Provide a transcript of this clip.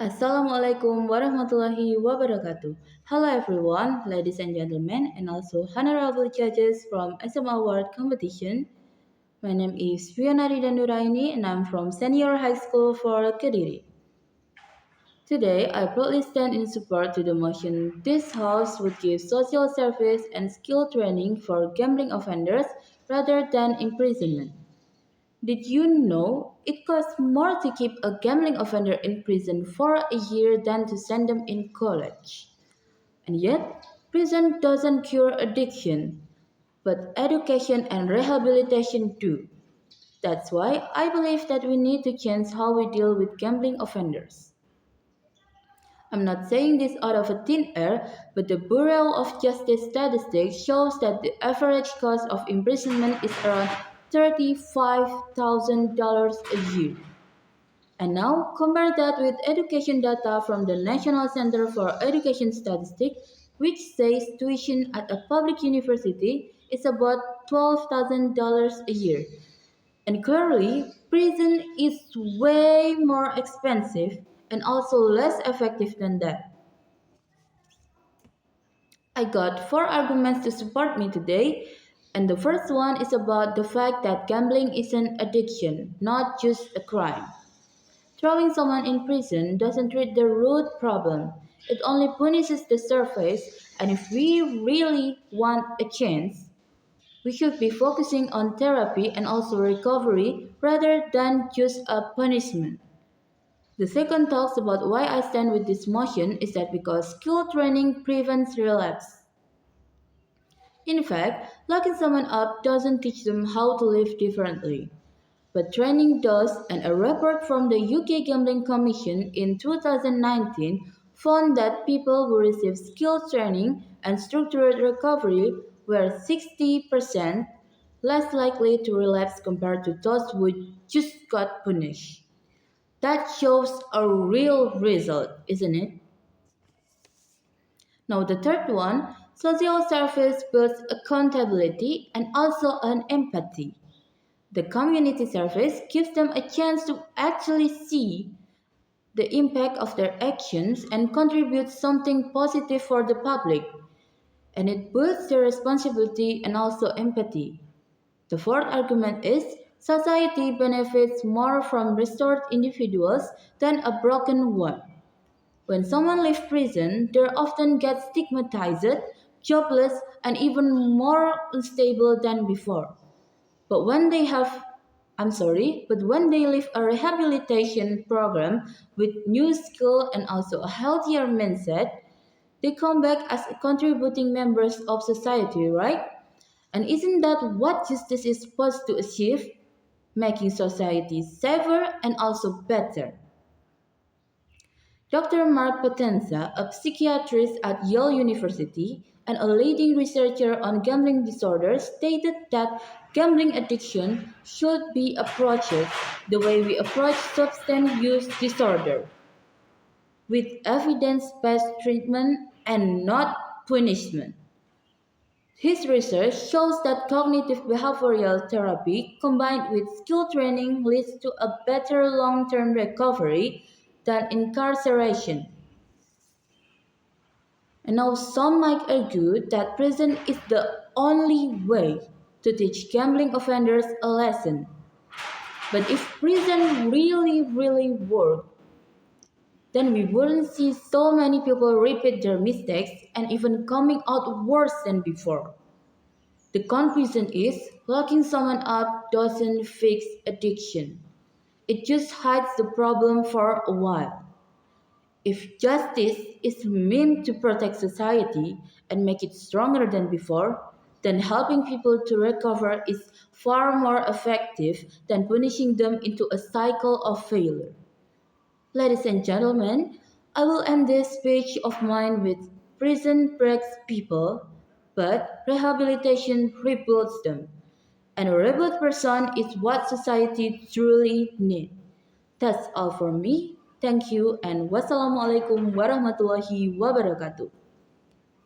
Assalamualaikum warahmatullahi wabarakatuh. Hello everyone, ladies and gentlemen, and also honorable judges from SMA Award competition. My name is Fiona Rida Nuraini and I'm from Senior High School for Kediri. Today, I proudly stand in support to the motion this House would give social service and skill training for gambling offenders rather than imprisonment. Did you know it costs more to keep a gambling offender in prison for a year than to send them in college? And yet, prison doesn't cure addiction, but education and rehabilitation do. That's why I believe that we need to change how we deal with gambling offenders. I'm not saying this out of a thin air, but the Bureau of Justice statistics shows that the average cost of imprisonment is around $35,000 a year. And now compare that with education data from the National Center for Education Statistics, which says tuition at a public university is about $12,000 a year. And clearly, prison is way more expensive and also less effective than that. I got four arguments to support me today, and the first one is about the fact that gambling is an addiction, not just a crime. Throwing someone in prison doesn't treat the root problem, it only punishes the surface, and if we really want a change, we should be focusing on therapy and also recovery rather than just a punishment. The second talks about why I stand with this motion is that because skill training prevents relapse. In fact, locking someone up doesn't teach them how to live differently. But training does, and a report from the UK Gambling Commission in 2019 found that people who received skill training and structured recovery were 60% less likely to relapse compared to those who just got punished. That shows a real result, isn't it? Now, the third one, social service builds accountability and also an empathy. The community service gives them a chance to actually see the impact of their actions and contribute something positive for the public. And it builds their responsibility and also empathy. The fourth argument is society benefits more from restored individuals than a broken one. When someone leaves prison, they often get stigmatized, jobless, and even more unstable than before. But when they have but when they leave a rehabilitation program with new skill and also a healthier mindset, they come back as contributing members of society, right? And isn't that what justice is supposed to achieve? Making society safer and also better. Dr. Mark Potenza, a psychiatrist at Yale University and a leading researcher on gambling disorders, stated that gambling addiction should be approached the way we approach substance use disorder, with evidence-based treatment and not punishment. His research shows that cognitive behavioral therapy combined with skill training leads to a better long-term recovery than incarceration. And now some might argue that prison is the only way to teach gambling offenders a lesson. But if prison really worked, then we wouldn't see so many people repeat their mistakes and even coming out worse than before. The conclusion is locking someone up doesn't fix addiction. It just hides the problem for a while. If justice is meant to protect society and make it stronger than before, then helping people to recover is far more effective than punishing them into a cycle of failure. Ladies and gentlemen, I will end this speech of mine with prison breaks people, but rehabilitation rebuilds them. And a rebuilt person is what society truly needs. That's all for me. Thank you and wassalamualaikum warahmatullahi wabarakatuh.